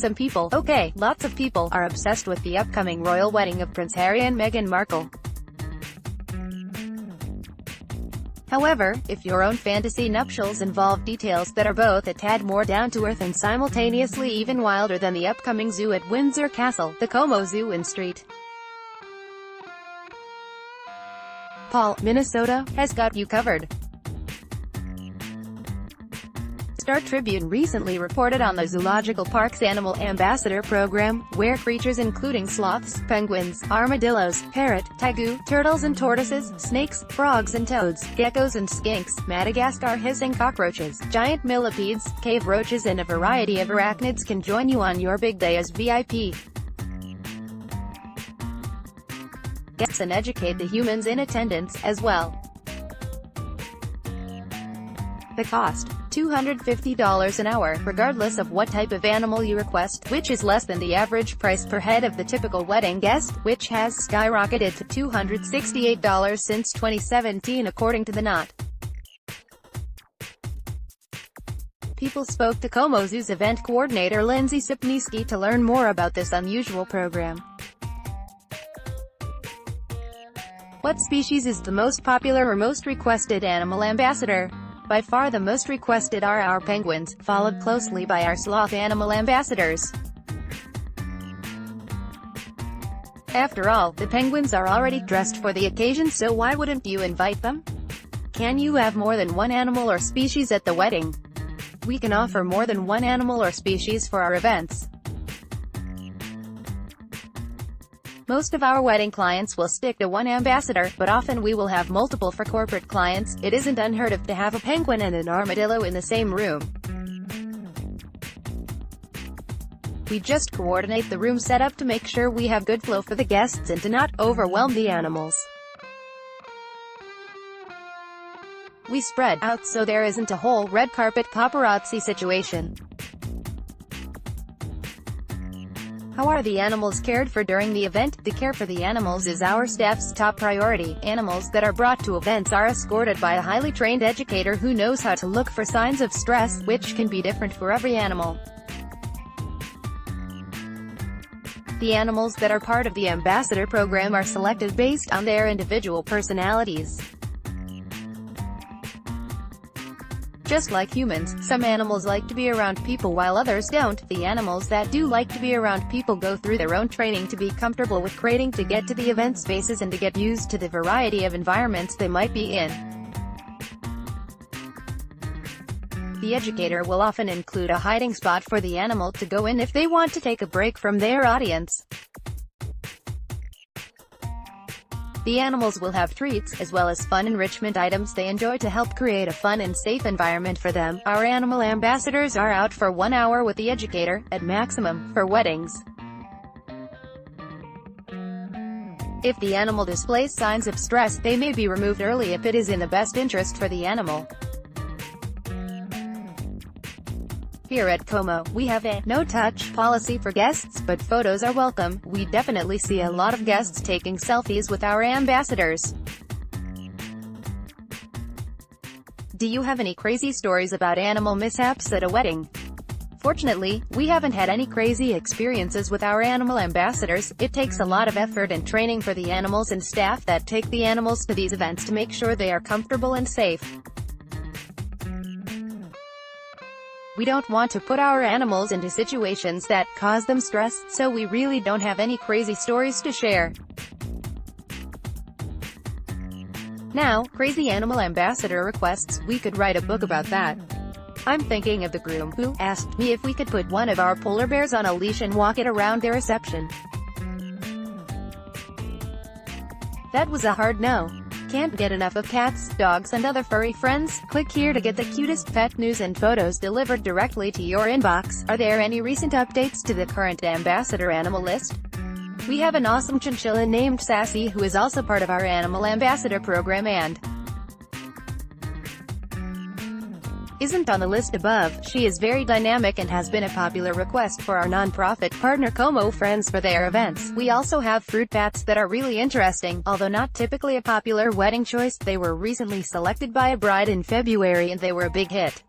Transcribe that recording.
some people, okay, lots of people, are obsessed with the upcoming royal wedding of Prince Harry and Meghan Markle. However, if your own fantasy nuptials involve details that are both a tad more down-to-earth and simultaneously even wilder than the upcoming zoo at Windsor Castle, the Como Zoo in St. Paul, Minnesota, has got you covered. Star Tribune recently reported on the Zoological Park's Animal Ambassador program, where creatures including sloths, penguins, armadillos, parrot, tegu, turtles and tortoises, snakes, frogs and toads, geckos and skinks, Madagascar hissing cockroaches, giant millipedes, cave roaches and a variety of arachnids can join you on your big day as VIP guests and educate the humans in attendance, as well. The cost: $250 an hour, regardless of what type of animal you request, which is less than the average price per head of the typical wedding guest, which has skyrocketed to $268 since 2017 according to the Knot. People spoke to Como Zoo's event coordinator Lindsay Sipniewski to learn more about this unusual program. What species is the most popular or most requested animal ambassador? By far the most requested are our penguins, followed closely by our sloth animal ambassadors. After all, the penguins are already dressed for the occasion, so why wouldn't you invite them? Can you have more than one animal or species at the wedding? We can offer more than one animal or species for our events. Most of our wedding clients will stick to one ambassador, but often we will have multiple for corporate clients. It isn't unheard of to have a penguin and an armadillo in the same room. We just coordinate the room setup to make sure we have good flow for the guests and to not overwhelm the animals. We spread out so there isn't a whole red carpet paparazzi situation. How are the animals cared for during the event? The care for the animals is our staff's top priority. Animals that are brought to events are escorted by a highly trained educator who knows how to look for signs of stress, which can be different for every animal. The animals that are part of the ambassador program are selected based on their individual personalities. Just like humans, some animals like to be around people while others don't. The animals that do like to be around people go through their own training to be comfortable with crating to get to the event spaces and to get used to the variety of environments they might be in. The educator will often include a hiding spot for the animal to go in if they want to take a break from their audience. The animals will have treats, as well as fun enrichment items they enjoy to help create a fun and safe environment for them. Our animal ambassadors are out for 1 hour with the educator, at maximum, for weddings. If the animal displays signs of stress, they may be removed early if it is in the best interest for the animal. Here at Como, we have a no-touch policy for guests, but photos are welcome. We definitely see a lot of guests taking selfies with our ambassadors. Do you have any crazy stories about animal mishaps at a wedding? Fortunately, we haven't had any crazy experiences with our animal ambassadors. It takes a lot of effort and training for the animals and staff that take the animals to these events to make sure they are comfortable and safe. We don't want to put our animals into situations that cause them stress, so we really don't have any crazy stories to share. Now, crazy animal ambassador requests, we could write a book about that. I'm thinking of the groom, who asked me if we could put one of our polar bears on a leash and walk it around their reception. That was a hard no. Can't get enough of cats, dogs and other furry friends? Click here to get the cutest pet news and photos delivered directly to your inbox. Are there any recent updates to the current ambassador animal list? We have an awesome chinchilla named Sassy who is also part of our animal ambassador program and isn't on the list above. She is very dynamic and has been a popular request for our non-profit partner Como Friends for their events. We also have fruit bats that are really interesting. Although not typically a popular wedding choice, they were recently selected by a bride in February and they were a big hit.